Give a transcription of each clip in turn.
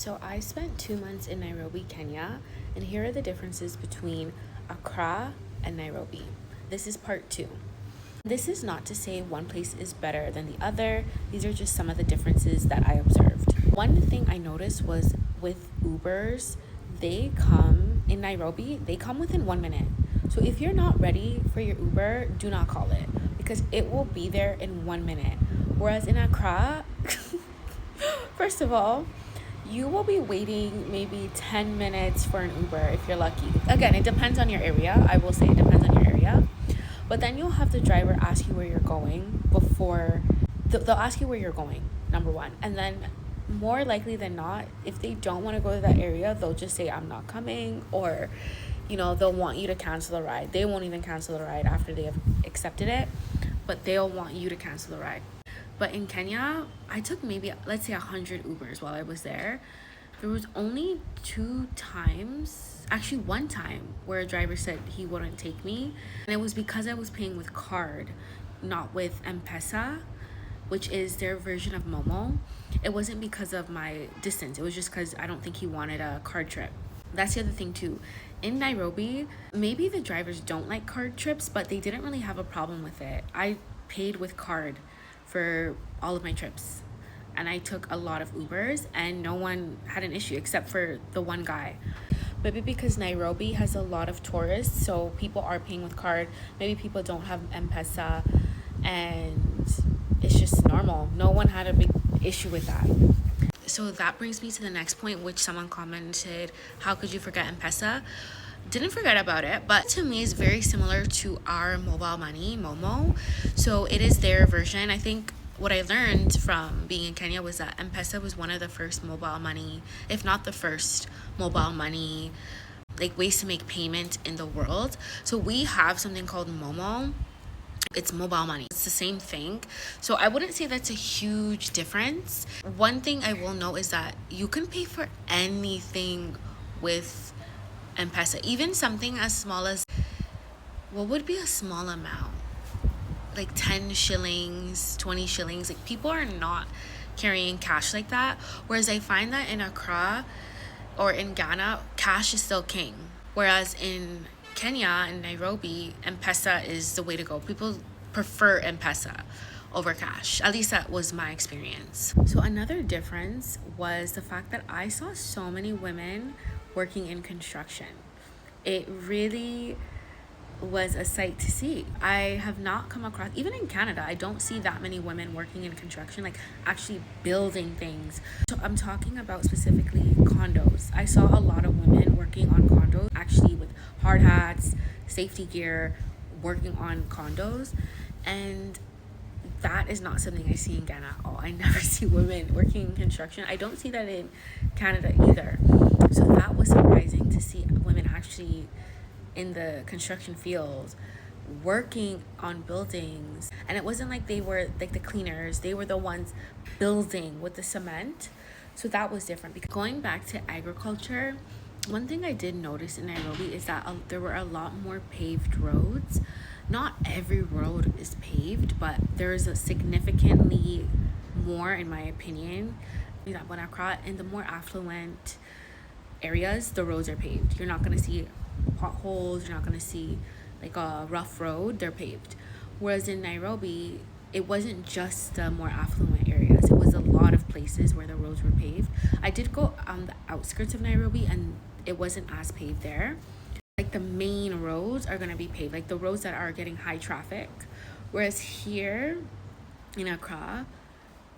So I spent 2 months in Nairobi, Kenya, and here are the differences between Accra and Nairobi. This is part two. This is not to say one place is better than the other. These are just some of the differences that I observed. One thing I noticed was with Ubers, in Nairobi, they come within 1 minute. So if you're not ready for your Uber, do not call it because it will be there in 1 minute. Whereas in Accra, first of all, you will be waiting maybe 10 minutes for an Uber if you're lucky. Again, it depends on your area. I will say it depends on your area. But then you'll have the driver ask you where you're going before they'll ask you where you're going, number one. And then more likely than not, if they don't want to go to that area, they'll just say, I'm not coming, or they'll want you to cancel the ride. They won't even cancel the ride after they have accepted it, but they'll want you to cancel the ride. But in Kenya, I took maybe, let's say, 100 Ubers while I was there. There was only one time where a driver said he wouldn't take me. And it was because I was paying with card, not with M-Pesa, which is their version of Momo. It wasn't because of my distance. It was just because I don't think he wanted a card trip. That's the other thing too. In Nairobi, maybe the drivers don't like card trips, but they didn't really have a problem with it. I paid with card for all of my trips, and I took a lot of Ubers and no one had an issue except for the one guy. Maybe because Nairobi has a lot of tourists, so people are paying with card. Maybe people don't have M-Pesa, and it's just normal. No one had a big issue with that. So that brings me to the next point, which someone commented, how could you forget M-Pesa? Didn't forget about it, but to me it's very similar to our mobile money, Momo. So it is their version. I think what I learned from being in Kenya was that M-Pesa was one of the first mobile money, if not the first mobile money, like ways to make payment in the world. So we have something called Momo. It's mobile money. It's the same thing. So I wouldn't say that's a huge difference. One thing I will know is that you can pay for anything with M-Pesa, even something as small as, what would be a small amount? Like 10 shillings, 20 shillings. Like, people are not carrying cash like that. Whereas I find that in Accra or in Ghana, cash is still king. Whereas in Kenya and Nairobi, M-Pesa is the way to go. People prefer M-Pesa over cash. At least that was my experience. So another difference was the fact that I saw so many women working in construction. It really was a sight to see. I have not come across, even in Canada, I don't see that many women working in construction, like actually building things. So I'm talking about specifically condos. I saw a lot of women working on condos, actually with hard hats, safety gear, working on condos. And that is not something I see in Ghana at all. I never see women working in construction. I don't see that in Canada either. So that was surprising to see women actually in the construction field working on buildings. And it wasn't like they were like the cleaners. They were the ones building with the cement. So that was different. Because going back to agriculture, one thing I did notice in Nairobi is that there were a lot more paved roads. Not every road is paved, but there's a significantly more, in my opinion, that when Accra, in the more affluent areas, the roads are paved. You're not going to see potholes. You're not going to see like a rough road. They're paved. Whereas in Nairobi, it wasn't just the more affluent areas. It was a lot of places where the roads were paved. I did go on the outskirts of Nairobi, and it wasn't as paved there. Like, the main roads are going to be paved, like the roads that are getting high traffic. Whereas here in Accra,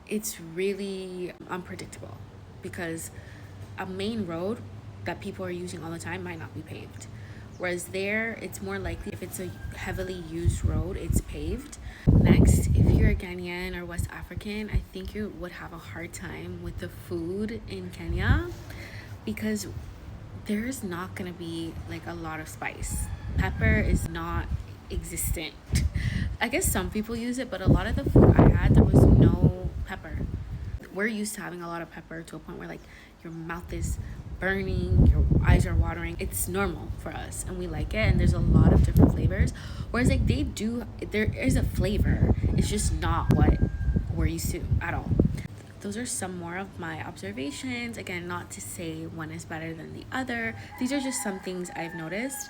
it's really unpredictable because a main road that people are using all the time might not be paved. Whereas there, it's more likely if it's a heavily used road, it's paved. Next, if you're a Ghanaian or West African, I think you would have a hard time with the food in Kenya because there's not going to be like a lot of spice. Pepper is not existent. I guess some people use it, but a lot of the food I had, there was no pepper. We're used to having a lot of pepper to a point where like your mouth is burning, your eyes are watering. It's normal for us and we like it, and there's a lot of different flavors. Whereas like there is a flavor. It's just not what we're used to at all. those are some more of my observations. Again, not to say one is better than the other. These are just some things I've noticed.